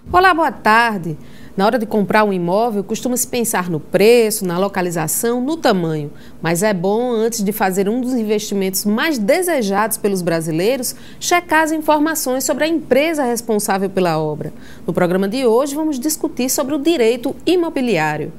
Olá, boa tarde. Na hora de comprar um imóvel, costuma-se pensar no preço, na localização, no tamanho. Mas é bom, antes de fazer um dos investimentos mais desejados pelos brasileiros, checar as informações sobre a empresa responsável pela obra. No programa de hoje, vamos discutir sobre o direito imobiliário.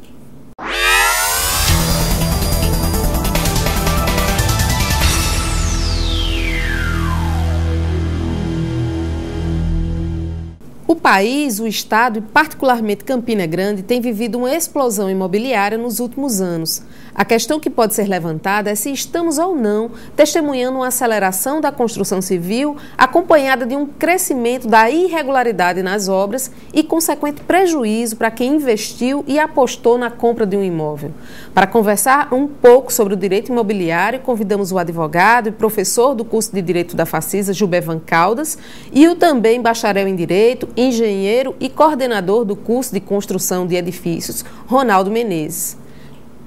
O país, o estado e particularmente Campina Grande tem vivido uma explosão imobiliária nos últimos anos. A questão que pode ser levantada é se estamos ou não testemunhando uma aceleração da construção civil acompanhada de um crescimento da irregularidade nas obras e consequente prejuízo para quem investiu e apostou na compra de um imóvel. Para conversar um pouco sobre o direito imobiliário, convidamos o advogado e professor do curso de Direito da Facisa, Gilbervan Caldas, e o também bacharel em Direito, engenheiro e coordenador do curso de Construção de Edifícios, Ronaldo Menezes.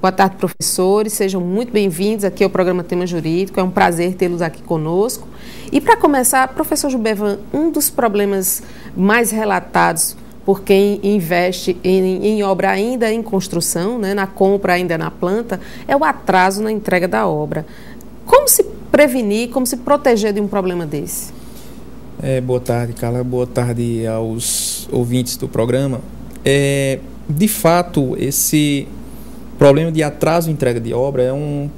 Boa tarde, professores. Sejam muito bem-vindos aqui ao programa Tema Jurídico. É um prazer tê-los aqui conosco. E para começar, professor Gilbervan, um dos problemas mais relatados por quem investe em obra ainda em construção, né, na compra ainda na planta, é o atraso na entrega da obra. Como se prevenir, como se proteger de um problema desse? Boa tarde, Carla. Boa tarde aos ouvintes do programa. De fato, esse problema de atraso em entrega de obra é um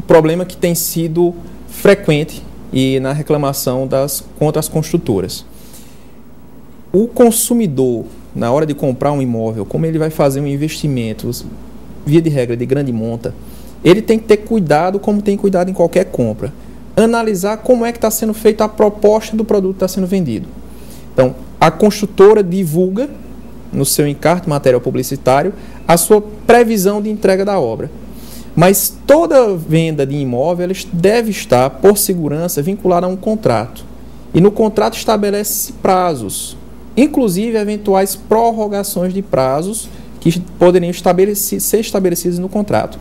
problema que tem sido frequente e na reclamação contra as construtoras. O consumidor, na hora de comprar um imóvel, como ele vai fazer um investimento, via de regra de grande monta, ele tem que ter cuidado, como tem cuidado em qualquer compra. Analisar como é que está sendo feita a proposta do produto que está sendo vendido. Então, a construtora divulga no seu encarte material publicitário a sua previsão de entrega da obra. Mas toda venda de imóvel deve estar, por segurança, vinculada a um contrato. E no contrato estabelece prazos, inclusive eventuais prorrogações de prazos que poderiam ser estabelecidos no contrato.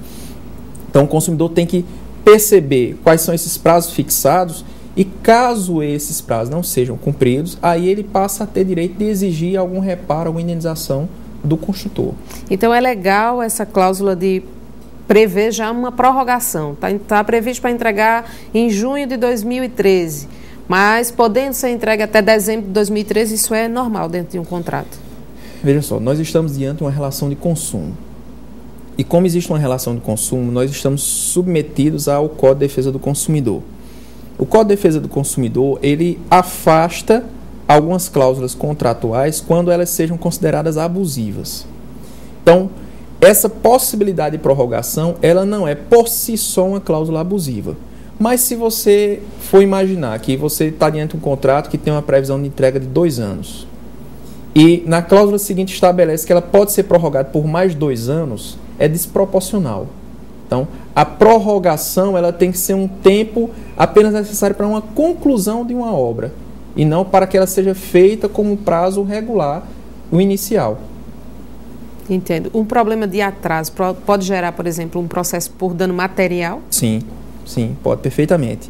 Então, o consumidor tem que perceber quais são esses prazos fixados e, caso esses prazos não sejam cumpridos, aí ele passa a ter direito de exigir algum reparo, alguma indenização do construtor. Então é legal essa cláusula de prever já uma prorrogação. Está previsto para entregar em junho de 2013, mas podendo ser entregue até dezembro de 2013, isso é normal dentro de um contrato? Veja só, nós estamos diante de uma relação de consumo. E como existe uma relação de consumo, nós estamos submetidos ao Código de Defesa do Consumidor. O Código de Defesa do Consumidor, ele afasta algumas cláusulas contratuais quando elas sejam consideradas abusivas. Então, essa possibilidade de prorrogação, ela não é por si só uma cláusula abusiva. Mas se você for imaginar que você está diante de um contrato que tem uma previsão de entrega de 2 anos, e na cláusula seguinte estabelece que ela pode ser prorrogada por mais 2 anos, é desproporcional. Então, a prorrogação ela tem que ser um tempo apenas necessário para uma conclusão de uma obra, e não para que ela seja feita como um prazo regular, o inicial. Entendo. Um problema de atraso pode gerar, por exemplo, um processo por dano material? Sim, pode perfeitamente.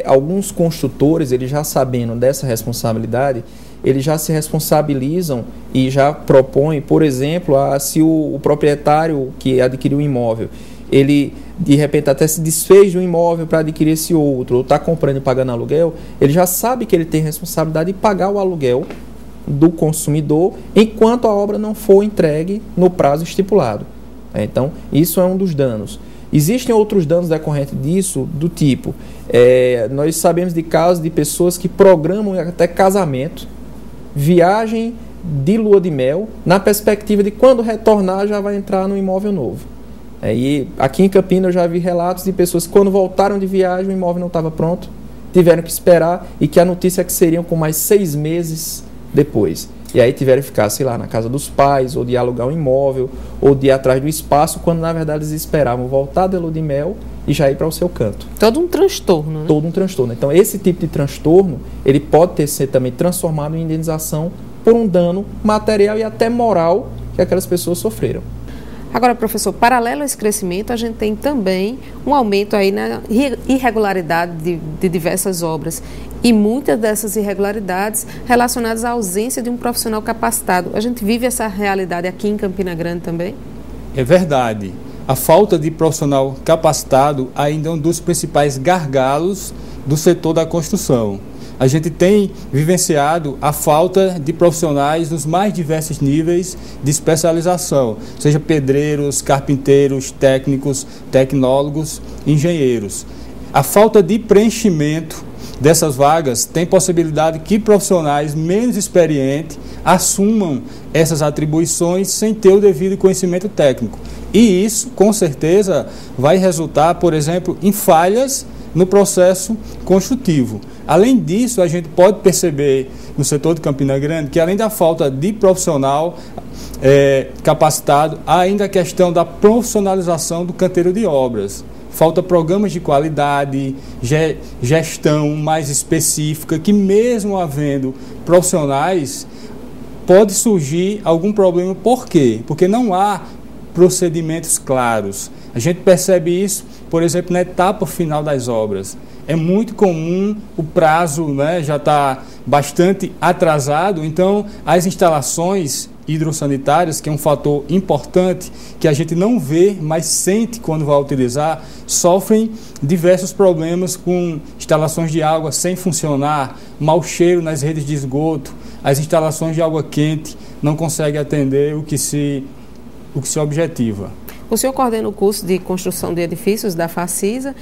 Alguns construtores, eles já sabendo dessa responsabilidade, eles já se responsabilizam e já propõem, por exemplo, se o proprietário que adquiriu um imóvel, ele de repente até se desfez de um imóvel para adquirir esse outro, ou está comprando e pagando aluguel, ele já sabe que ele tem responsabilidade de pagar o aluguel do consumidor enquanto a obra não for entregue no prazo estipulado. Então, isso é um dos danos. Existem outros danos decorrentes disso, do tipo, nós sabemos de casos de pessoas que programam até casamento, viagem de lua de mel, na perspectiva de quando retornar já vai entrar no imóvel novo. E aqui em Campinas eu já vi relatos de pessoas que quando voltaram de viagem o imóvel não estava pronto, tiveram que esperar e que a notícia é que seriam com mais 6 meses depois. E aí tiveram que ficar, sei lá, na casa dos pais, ou de alugar um imóvel, ou de ir atrás do espaço, quando na verdade eles esperavam voltar da lua de mel e já ir para o seu canto. Todo um transtorno, né? Todo um transtorno. Então esse tipo de transtorno, ele pode ser também transformado em indenização por um dano material e até moral que aquelas pessoas sofreram. Agora, professor, paralelo a esse crescimento, a gente tem também um aumento aí na irregularidade de diversas obras e muitas dessas irregularidades relacionadas à ausência de um profissional capacitado. A gente vive essa realidade aqui em Campina Grande também? É verdade. A falta de profissional capacitado ainda é um dos principais gargalos do setor da construção. A gente tem vivenciado a falta de profissionais nos mais diversos níveis de especialização, seja pedreiros, carpinteiros, técnicos, tecnólogos, engenheiros. A falta de preenchimento dessas vagas tem possibilidade que profissionais menos experientes assumam essas atribuições sem ter o devido conhecimento técnico. E isso, com certeza, vai resultar, por exemplo, em falhas no processo construtivo. Além disso, a gente pode perceber no setor de Campina Grande que, além da falta de profissional capacitado, há ainda a questão da profissionalização do canteiro de obras. Falta programas de qualidade, gestão mais específica, que mesmo havendo profissionais, pode surgir algum problema. Por quê? Porque não há procedimentos claros. A gente percebe isso, por exemplo, na etapa final das obras. É muito comum, o prazo, né, já está bastante atrasado, então as instalações hidrossanitárias, que é um fator importante que a gente não vê, mas sente quando vai utilizar, sofrem diversos problemas com instalações de água sem funcionar, mau cheiro nas redes de esgoto, as instalações de água quente não conseguem atender o que se objetiva. O senhor coordena o curso de construção de edifícios da Facisa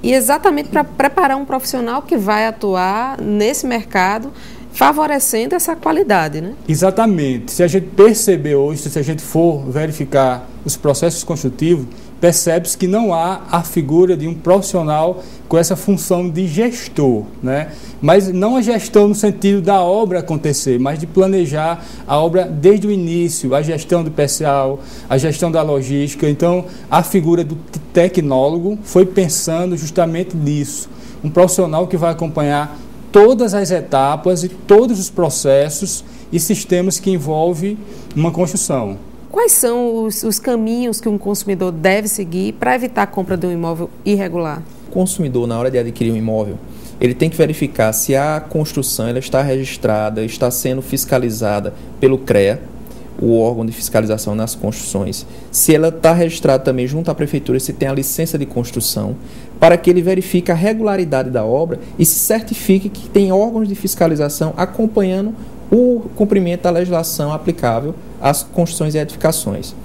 e exatamente para preparar um profissional que vai atuar nesse mercado, favorecendo essa qualidade, né? Exatamente. Se a gente perceber hoje, se a gente for verificar os processos construtivos, percebe-se que não há a figura de um profissional com essa função de gestor, né? Mas não a gestão no sentido da obra acontecer, mas de planejar a obra desde o início, a gestão do pessoal, a gestão da logística. Então, a figura do tecnólogo foi pensando justamente nisso. Um profissional que vai acompanhar todas as etapas e todos os processos e sistemas que envolvem uma construção. Quais são os caminhos que um consumidor deve seguir para evitar a compra de um imóvel irregular? O consumidor, na hora de adquirir um imóvel, ele tem que verificar se a construção ela está registrada, está sendo fiscalizada pelo CREA, o órgão de fiscalização nas construções, se ela está registrada também junto à prefeitura, se tem a licença de construção, para que ele verifique a regularidade da obra e se certifique que tem órgãos de fiscalização acompanhando o cumprimento da legislação aplicável às construções e edificações.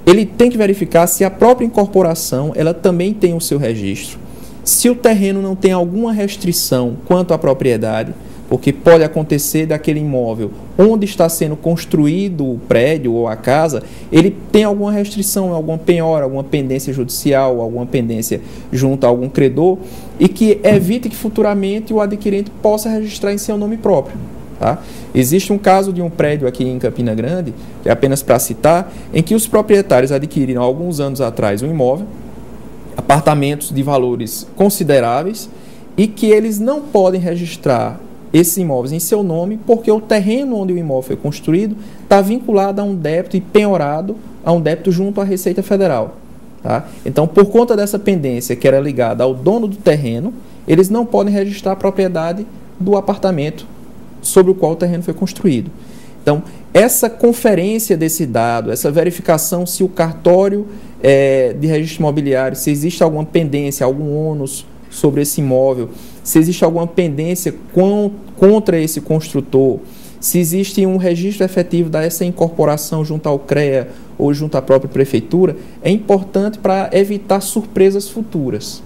Ele tem que verificar se a própria incorporação ela também tem o seu registro, se o terreno não tem alguma restrição quanto à propriedade, porque pode acontecer daquele imóvel onde está sendo construído o prédio ou a casa, ele tem alguma restrição, alguma penhora, alguma pendência judicial, alguma pendência junto a algum credor, e que evite que futuramente o adquirente possa registrar em seu nome próprio. Tá? Existe um caso de um prédio aqui em Campina Grande, que é apenas para citar, em que os proprietários adquiriram há alguns anos atrás um imóvel, apartamentos de valores consideráveis, e que eles não podem registrar esses imóveis em seu nome porque o terreno onde o imóvel foi construído está vinculado a um débito e penhorado a um débito junto à Receita Federal. Tá? Então, por conta dessa pendência que era ligada ao dono do terreno, eles não podem registrar a propriedade do apartamento sobre o qual o terreno foi construído. Então, essa conferência desse dado, essa verificação se o cartório de registro imobiliário, se existe alguma pendência, algum ônus sobre esse imóvel, se existe alguma pendência contra esse construtor, se existe um registro efetivo dessa incorporação junto ao CREA ou junto à própria prefeitura, é importante para evitar surpresas futuras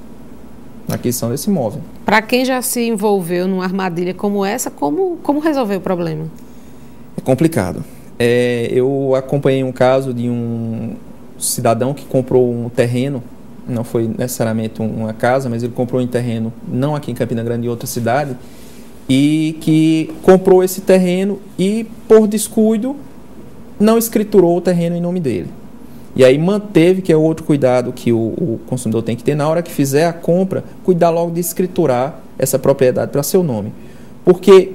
na aquisição desse imóvel. Para quem já se envolveu numa armadilha como essa, como resolver o problema? É complicado. Eu acompanhei um caso de um cidadão que comprou um terreno, não foi necessariamente uma casa, mas ele comprou um terreno, não aqui em Campina Grande, em outra cidade, e que comprou esse terreno e, por descuido, não escriturou o terreno em nome dele. E aí manteve, que é outro cuidado que o consumidor tem que ter, na hora que fizer a compra, cuidar logo de escriturar essa propriedade para seu nome. Porque,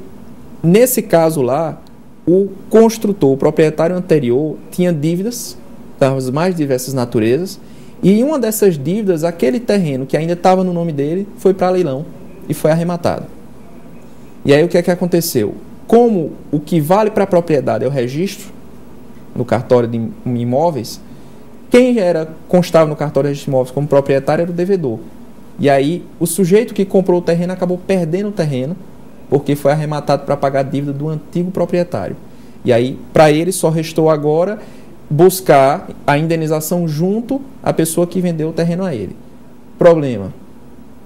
nesse caso lá, o construtor, o proprietário anterior, tinha dívidas das mais diversas naturezas, e em uma dessas dívidas, aquele terreno que ainda estava no nome dele foi para leilão e foi arrematado. E aí o que é que aconteceu? Como o que vale para a propriedade é o registro no cartório de imóveis, quem constava no cartório de registro de imóveis como proprietário era o devedor. E aí o sujeito que comprou o terreno acabou perdendo o terreno porque foi arrematado para pagar a dívida do antigo proprietário. E aí, para ele, só restou agora buscar a indenização junto à pessoa que vendeu o terreno a ele. Problema,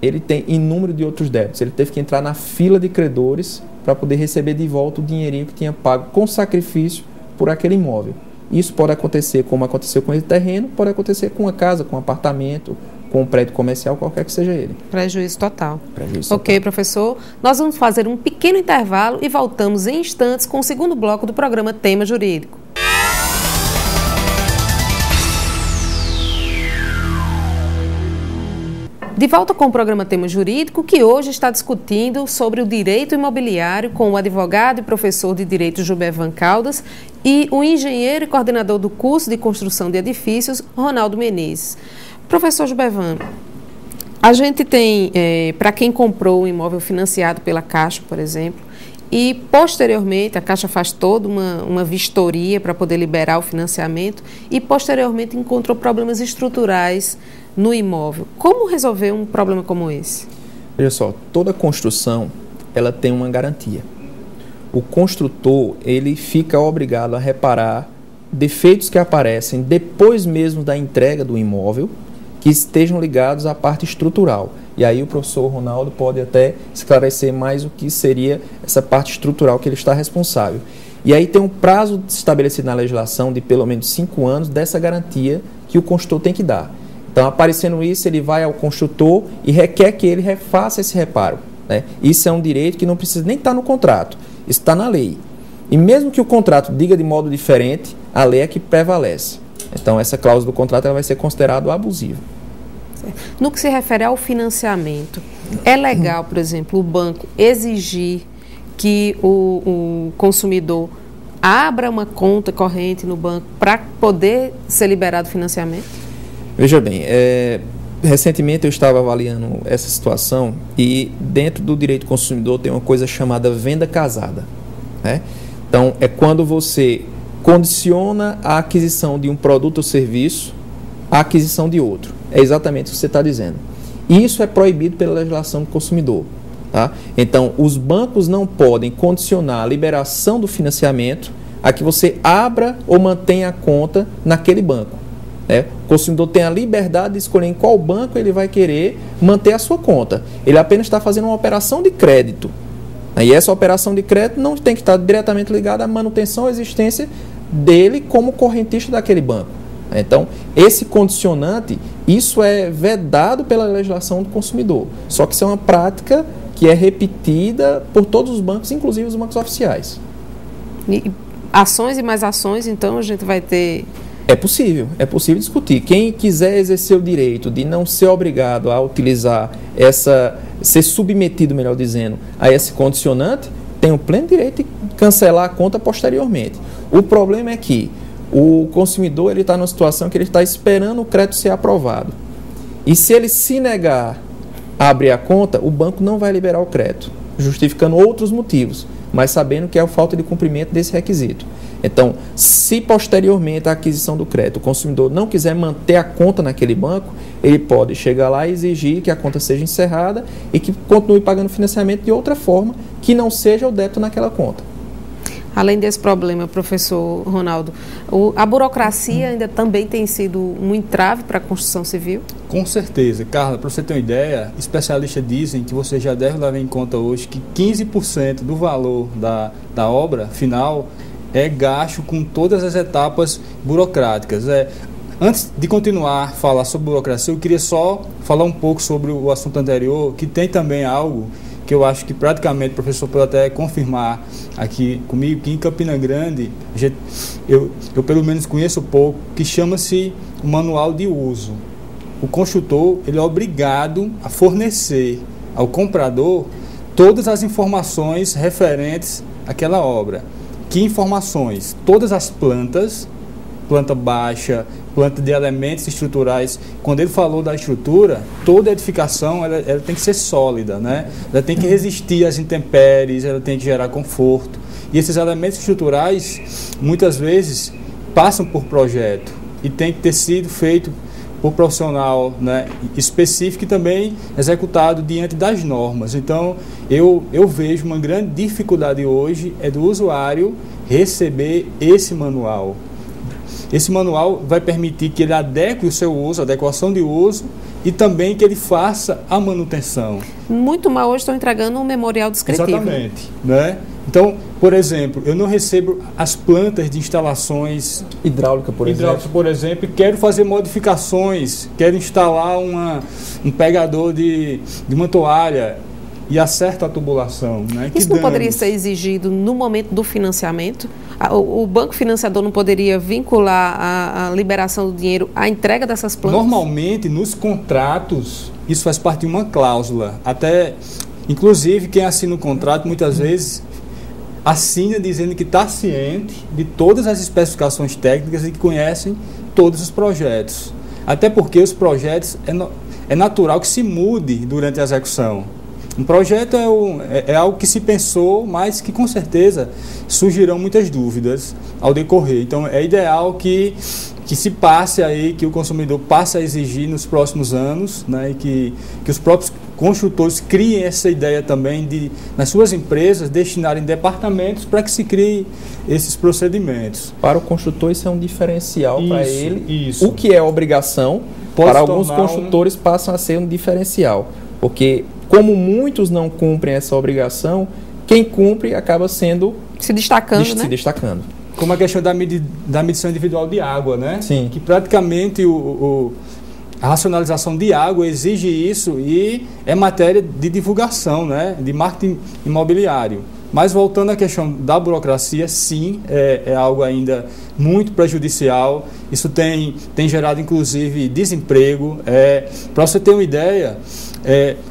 ele tem inúmero de outros débitos. Ele teve que entrar na fila de credores para poder receber de volta o dinheirinho que tinha pago com sacrifício por aquele imóvel. Isso pode acontecer como aconteceu com esse terreno, pode acontecer com uma casa, com um apartamento, com um prédio comercial, qualquer que seja ele. Prejuízo total. Prejuízo total. Ok, professor. Nós vamos fazer um pequeno intervalo e voltamos em instantes com o segundo bloco do programa Tema Jurídico. De volta com o programa Tema Jurídico, que hoje está discutindo sobre o direito imobiliário com o advogado e professor de Direito Gilbervan Caldas e o engenheiro e coordenador do curso de construção de edifícios, Ronaldo Menezes. Professor Gilbervan, a gente tem, para quem comprou um imóvel financiado pela Caixa, por exemplo, e posteriormente a Caixa faz toda uma vistoria para poder liberar o financiamento e posteriormente encontrou problemas estruturais no imóvel. Como resolver um problema como esse? Veja só, toda construção ela tem uma garantia. O construtor ele fica obrigado a reparar defeitos que aparecem depois mesmo da entrega do imóvel que estejam ligados à parte estrutural. E aí o professor Ronaldo pode até esclarecer mais o que seria essa parte estrutural que ele está responsável. E aí tem um prazo estabelecido na legislação de pelo menos 5 anos dessa garantia que o construtor tem que dar. Então, aparecendo isso, ele vai ao construtor e requer que ele refaça esse reparo, né? Isso é um direito que não precisa nem estar no contrato, isso está na lei. E mesmo que o contrato diga de modo diferente, a lei é que prevalece. Então, essa cláusula do contrato ela vai ser considerada abusiva. No que se refere ao financiamento, é legal, por exemplo, o banco exigir que o consumidor abra uma conta corrente no banco para poder ser liberado o financiamento? Veja bem, recentemente eu estava avaliando essa situação e dentro do direito do consumidor tem uma coisa chamada venda casada, né? Então, é quando você condiciona a aquisição de um produto ou serviço à aquisição de outro. É exatamente o que você está dizendo. Isso é proibido pela legislação do consumidor. Tá? Então, os bancos não podem condicionar a liberação do financiamento a que você abra ou mantenha a conta naquele banco. O consumidor tem a liberdade de escolher em qual banco ele vai querer manter a sua conta. Ele apenas está fazendo uma operação de crédito. E essa operação de crédito não tem que estar diretamente ligada à manutenção ou existência dele como correntista daquele banco. Então, esse condicionante, isso é vedado pela legislação do consumidor. Só que isso é uma prática que é repetida por todos os bancos, inclusive os bancos oficiais. E ações e mais ações, então a gente vai ter... É possível discutir. Quem quiser exercer o direito de não ser obrigado a utilizar ser submetido, melhor dizendo, a esse condicionante, tem o pleno direito de cancelar a conta posteriormente. O problema é que o consumidor ele está numa situação que ele está esperando o crédito ser aprovado. E se ele se negar a abrir a conta, o banco não vai liberar o crédito, justificando outros motivos, mas sabendo que é a falta de cumprimento desse requisito. Então, se posteriormente à aquisição do crédito o consumidor não quiser manter a conta naquele banco, ele pode chegar lá e exigir que a conta seja encerrada e que continue pagando financiamento de outra forma que não seja o débito naquela conta. Além desse problema, professor Ronaldo, a burocracia ainda também tem sido um entrave para a construção civil? Com certeza. Carla, para você ter uma ideia, especialistas dizem que você já deve levar em conta hoje que 15% do valor da obra final é gasto com todas as etapas burocráticas. Antes de continuar a falar sobre burocracia, eu queria só falar um pouco sobre o assunto anterior, que tem também algo que eu acho que praticamente o professor pode até confirmar aqui comigo, que em Campina Grande, eu pelo menos conheço pouco, que chama-se o manual de uso. O construtor ele é obrigado a fornecer ao comprador todas as informações referentes àquela obra. Que informações? Todas as plantas, planta baixa, planta de elementos estruturais. Quando ele falou da estrutura, toda edificação ela tem que ser sólida, né? Ela tem que resistir às intempéries, ela tem que gerar conforto. E esses elementos estruturais, muitas vezes, passam por projeto e tem que ter sido feito por profissional, né, específico e também executado diante das normas. Então, eu vejo uma grande dificuldade hoje do usuário receber esse manual. Esse manual vai permitir que ele adeque o seu uso, a adequação de uso, e também que ele faça a manutenção. Muito mal hoje estão entregando um memorial descritivo. Exatamente, né? Então, por exemplo, eu não recebo as plantas de instalações hidráulica, por exemplo, e quero fazer modificações, quero instalar um pegador de uma toalha e acerto a tubulação. Né? Isso não poderia ser exigido no momento do financiamento? O banco financiador não poderia vincular a liberação do dinheiro à entrega dessas plantas? Normalmente, nos contratos, isso faz parte de uma cláusula. Até, inclusive, quem assina o contrato, muitas vezes, assina dizendo que está ciente de todas as especificações técnicas e que conhecem todos os projetos. Até porque os projetos, é natural que se mude durante a execução. Um projeto é algo que se pensou, mas que com certeza surgirão muitas dúvidas ao decorrer. Então é ideal que se passe aí, que o consumidor passe a exigir nos próximos anos, né, e que os próprios construtores criem essa ideia também de, nas suas empresas, destinarem departamentos para que se crie esses procedimentos. Para o construtor isso é um diferencial para ele. Isso. O que é obrigação, para alguns construtores passam a ser um diferencial. Porque como muitos não cumprem essa obrigação, quem cumpre acaba sendo... Se destacando, né? Se destacando. Como a questão da medição individual de água, né? Sim. Que praticamente a racionalização de água exige isso e é matéria de divulgação, né? De marketing imobiliário. Mas voltando à questão da burocracia, sim, é algo ainda muito prejudicial. Isso tem gerado, inclusive, desemprego. Para você ter uma ideia,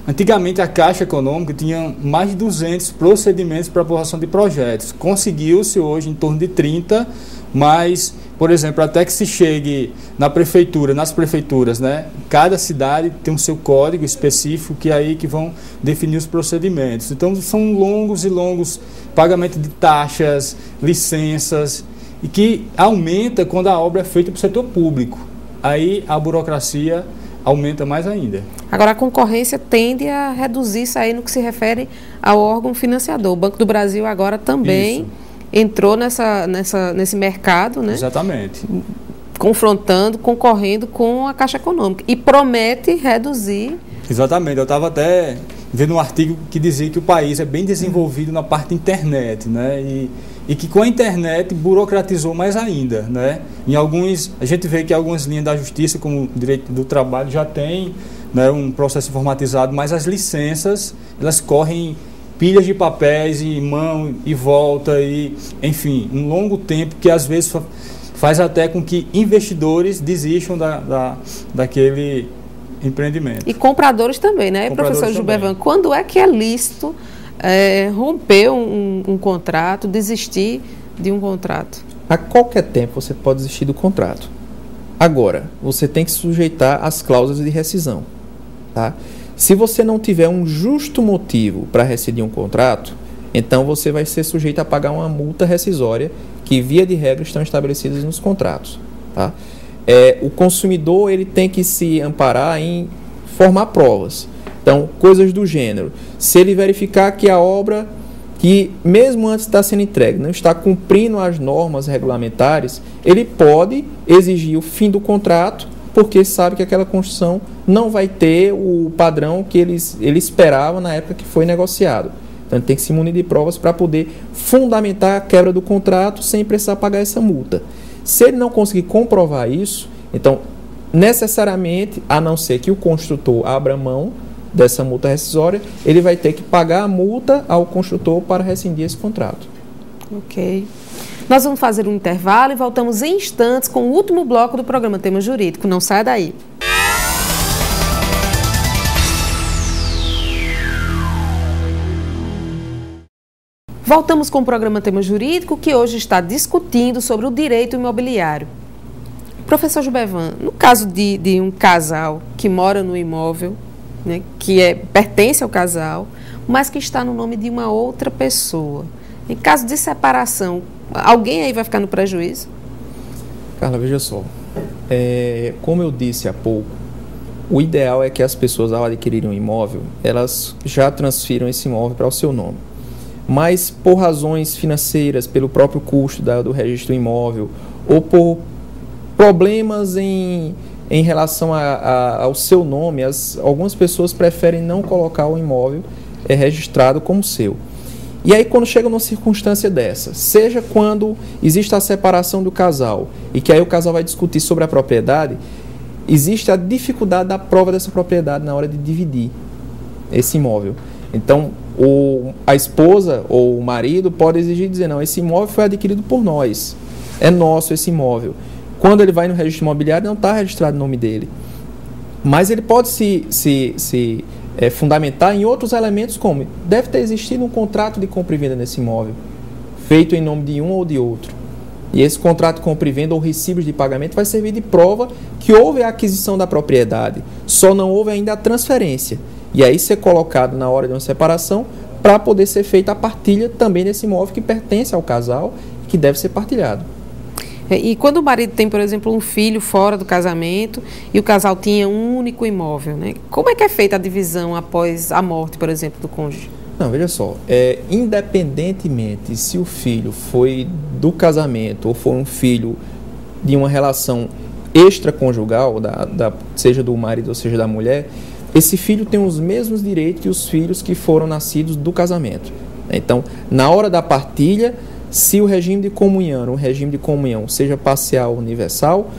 antigamente a Caixa Econômica tinha mais de 200 procedimentos para aprovação de projetos. Conseguiu-se hoje em torno de 30, mas, por exemplo, até que se chegue nas prefeituras, né? Cada cidade tem o seu código específico que vão definir os procedimentos. Então, são longos e longos pagamentos de taxas, licenças, e que aumenta quando a obra é feita para o setor público. Aí a burocracia aumenta mais ainda. Agora, a concorrência tende a reduzir isso aí no que se refere ao órgão financiador. O Banco do Brasil agora também entrou nesse mercado, né? Exatamente. Concorrendo com a Caixa Econômica. E promete reduzir... Exatamente. Eu estava até vendo um artigo que dizia que o país é bem desenvolvido na parte da internet, né? E que com a internet burocratizou mais ainda, né? A gente vê que algumas linhas da justiça, como o direito do trabalho, já tem, né, um processo informatizado, mas as licenças, elas correm pilhas de papéis e mão e volta, e enfim, um longo tempo que às vezes faz até com que investidores desistam daquele empreendimento. E compradores também, né? Professor Gilbervan, quando é que é lícito romper um contrato, desistir de um contrato? A qualquer tempo você pode desistir do contrato. Agora, você tem que sujeitar as cláusulas de rescisão. Tá? Se você não tiver um justo motivo para rescindir um contrato, então você vai ser sujeito a pagar uma multa rescisória que, via de regra, estão estabelecidas nos contratos. Tá? O consumidor ele tem que se amparar em formar provas. Então, coisas do gênero. Se ele verificar que a obra, que mesmo antes de estar sendo entregue, não está cumprindo as normas regulamentares, ele pode exigir o fim do contrato, porque sabe que aquela construção não vai ter o padrão que ele esperava na época que foi negociado. Então, ele tem que se munir de provas para poder fundamentar a quebra do contrato sem precisar pagar essa multa. Se ele não conseguir comprovar isso, então, necessariamente, a não ser que o construtor abra mão dessa multa rescisória, ele vai ter que pagar a multa ao construtor para rescindir esse contrato. Ok. Nós vamos fazer um intervalo e voltamos em instantes com o último bloco do programa Tema Jurídico. Não saia daí. Voltamos com o programa Tema Jurídico, que hoje está discutindo sobre o direito imobiliário. Professor Gilbervan, no caso de um casal que mora no imóvel, né, que pertence ao casal, mas que está no nome de uma outra pessoa, em caso de separação, alguém aí vai ficar no prejuízo? Carla, veja só. Como eu disse há pouco, o ideal é que as pessoas, ao adquirirem um imóvel, elas já transfiram esse imóvel para o seu nome. Mas por razões financeiras, pelo próprio custo do registro do imóvel, ou por problemas em relação ao seu nome, algumas pessoas preferem não colocar o imóvel registrado como seu. E aí, quando chega numa circunstância dessa, seja quando existe a separação do casal, e que aí o casal vai discutir sobre a propriedade, existe a dificuldade da prova dessa propriedade na hora de dividir esse imóvel. Então, a esposa ou o marido pode exigir dizer, não, esse imóvel foi adquirido por nós, é nosso esse imóvel. Quando ele vai no registro imobiliário, não está registrado o nome dele. Mas ele pode se fundamentar em outros elementos, como deve ter existido um contrato de compra e venda nesse imóvel, feito em nome de um ou de outro. E esse contrato de compra e venda ou recibos de pagamento vai servir de prova que houve a aquisição da propriedade, só não houve ainda a transferência. E aí ser colocado na hora de uma separação para poder ser feita a partilha também desse imóvel que pertence ao casal e que deve ser partilhado. E quando o marido tem, por exemplo, um filho fora do casamento e o casal tinha um único imóvel, né? Como é que é feita a divisão após a morte, por exemplo, do cônjuge? Não, veja só, independentemente se o filho foi do casamento ou foi um filho de uma relação extraconjugal, seja do marido ou seja da mulher, esse filho tem os mesmos direitos que os filhos que foram nascidos do casamento. Então, na hora da partilha, se o regime de comunhão seja parcial ou universal,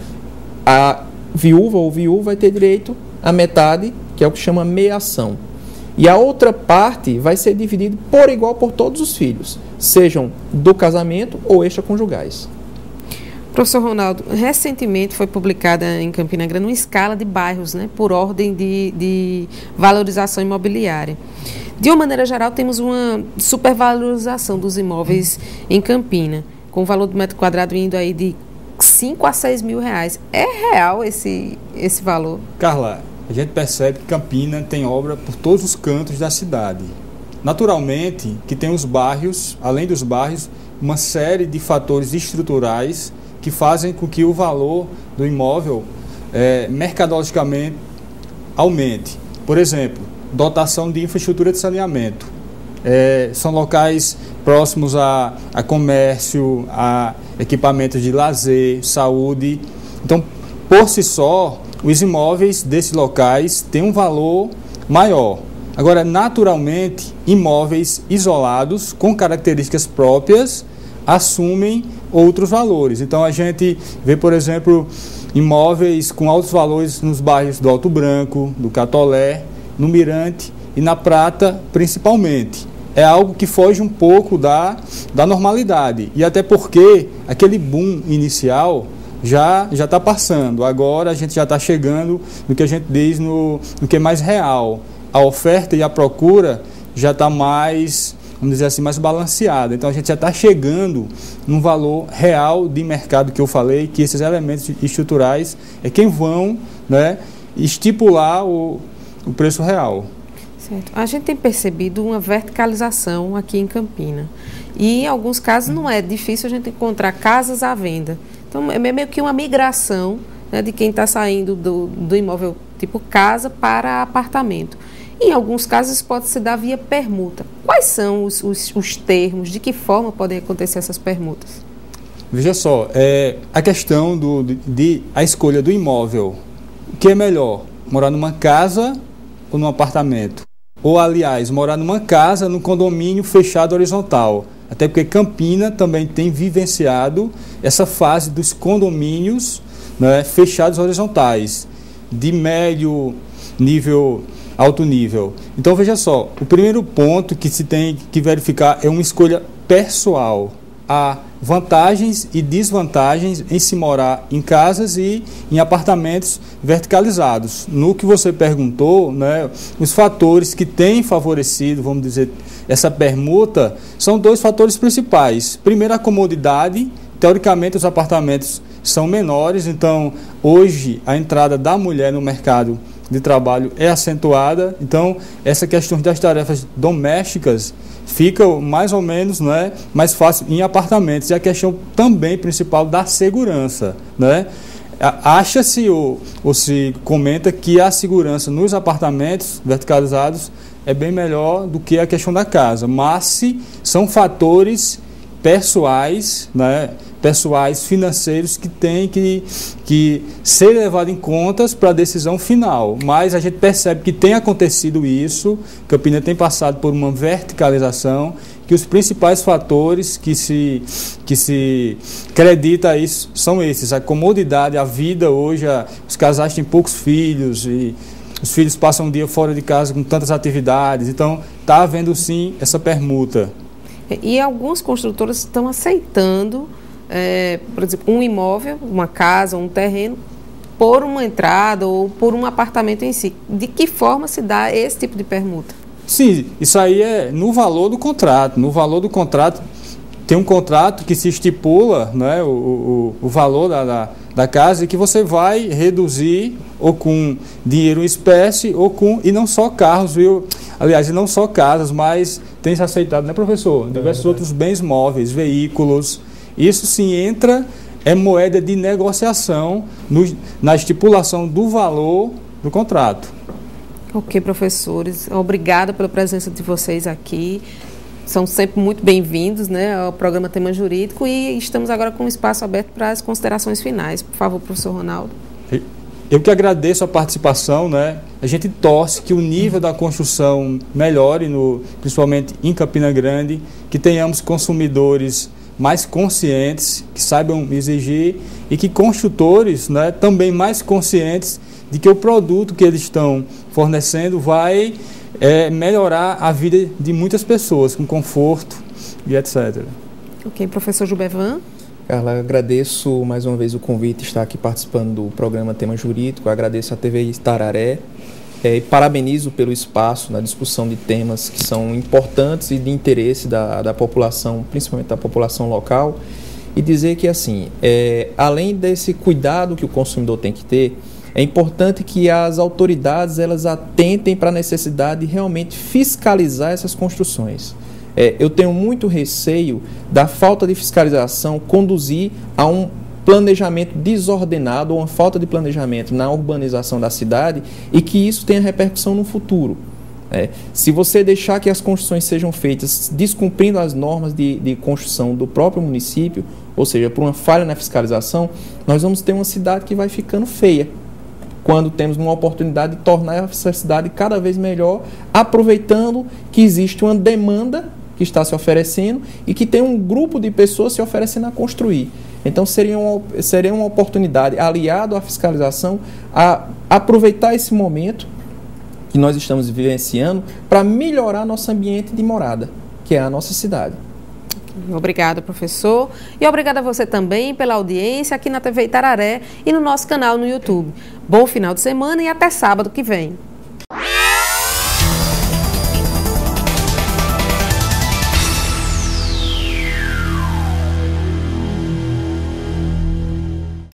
a viúva ou viúvo vai ter direito à metade, que é o que chama meiação. E a outra parte vai ser dividida por igual por todos os filhos, sejam do casamento ou extraconjugais. Professor Ronaldo, recentemente foi publicada em Campina Grande uma escala de bairros, né, por ordem de valorização imobiliária. De uma maneira geral, temos uma supervalorização dos imóveis em Campina, com o valor do metro quadrado indo aí de 5 a 6 mil reais. É real esse valor? Carla, a gente percebe que Campina tem obra por todos os cantos da cidade. Naturalmente, que tem os bairros, além dos bairros, uma série de fatores estruturais que fazem com que o valor do imóvel mercadologicamente aumente. Por exemplo, dotação de infraestrutura de saneamento. São locais próximos a comércio, a equipamentos de lazer, saúde. Então, por si só, os imóveis desses locais têm um valor maior. Agora, naturalmente, imóveis isolados, com características próprias, assumem outros valores. Então, a gente vê, por exemplo, imóveis com altos valores nos bairros do Alto Branco, do Catolé, no Mirante e na Prata, principalmente. É algo que foge um pouco da normalidade. E até porque aquele boom inicial já está passando. Agora a gente já está chegando no que a gente diz no que é mais real. A oferta e a procura já está mais, vamos dizer assim, mais balanceada. Então a gente já está chegando num valor real de mercado que eu falei, que esses elementos estruturais é quem vão, né, estipular o preço real. Certo. A gente tem percebido uma verticalização aqui em Campina. E em alguns casos não é difícil a gente encontrar casas à venda. Então é meio que uma migração, né, de quem está saindo do imóvel tipo casa para apartamento. Em alguns casos pode se dar via permuta. Quais são os termos, de que forma podem acontecer essas permutas? Veja só, a questão de a escolha do imóvel. O que é melhor? Morar numa casa ou num apartamento? Ou, aliás, morar numa casa, num condomínio fechado horizontal. Até porque Campina também tem vivenciado essa fase dos condomínios, né, fechados horizontais, de médio nível, alto nível. Então, veja só, o primeiro ponto que se tem que verificar é uma escolha pessoal. Há vantagens e desvantagens em se morar em casas e em apartamentos verticalizados. No que você perguntou, né, os fatores que têm favorecido, vamos dizer, essa permuta, são dois fatores principais. Primeiro, a comodidade. Teoricamente, os apartamentos são menores, então hoje a entrada da mulher no mercado de trabalho é acentuada, então essa questão das tarefas domésticas fica mais ou menos, né, mais fácil em apartamentos. E a questão também principal da segurança, né? Acha-se ou se comenta que a segurança nos apartamentos verticalizados é bem melhor do que a questão da casa, mas são fatores pessoais, né, pessoais financeiros que têm que ser levados em contas para a decisão final. Mas a gente percebe que tem acontecido isso, Campina tem passado por uma verticalização, que os principais fatores que se acredita a isso são esses: a comodidade, a vida hoje, os casais têm poucos filhos e os filhos passam um dia fora de casa com tantas atividades, então está havendo sim essa permuta. E alguns construtores estão aceitando, por exemplo, um imóvel, uma casa, um terreno, por uma entrada ou por um apartamento em si. De que forma se dá esse tipo de permuta? Sim, isso aí é no valor do contrato. No valor do contrato, tem um contrato que se estipula, né, o valor da casa, e que você vai reduzir ou com dinheiro em espécie ou com, e não só carros, viu? Aliás, não só casas, mas tem se aceitado, né, professor? Diversos outros bens móveis, veículos. Isso sim entra, é moeda de negociação na estipulação do valor do contrato. Ok, professores, obrigada pela presença de vocês aqui. São sempre muito bem-vindos, né, ao programa Tema Jurídico, e estamos agora com o espaço aberto para as considerações finais. Por favor, professor Ronaldo. Eu que agradeço a participação, né? A gente torce que o nível da construção melhore, principalmente em Campina Grande, que tenhamos consumidores mais conscientes, que saibam exigir, e que construtores, né, também mais conscientes de que o produto que eles estão fornecendo vai melhorar a vida de muitas pessoas, com conforto e etc. Ok, professor Gilbervan. Carla, agradeço mais uma vez o convite de estar aqui participando do programa Tema Jurídico, agradeço a TV Itararé e parabenizo pelo espaço na discussão de temas que são importantes e de interesse da população, principalmente da população local, e dizer que, assim, além desse cuidado que o consumidor tem que ter, é importante que as autoridades elas atentem para a necessidade de realmente fiscalizar essas construções. Eu tenho muito receio da falta de fiscalização conduzir a um planejamento desordenado ou uma falta de planejamento na urbanização da cidade e que isso tenha repercussão no futuro. Se você deixar que as construções sejam feitas descumprindo as normas de construção do próprio município, ou seja, por uma falha na fiscalização, nós vamos ter uma cidade que vai ficando feia, quando temos uma oportunidade de tornar essa cidade cada vez melhor, aproveitando que existe uma demanda que está se oferecendo e que tem um grupo de pessoas se oferecendo a construir. Então, seria uma oportunidade, aliado à fiscalização, a aproveitar esse momento que nós estamos vivenciando para melhorar nosso ambiente de morada, que é a nossa cidade. Obrigada, professor. E obrigada a você também pela audiência aqui na TV Itararé e no nosso canal no YouTube. Bom final de semana e até sábado que vem.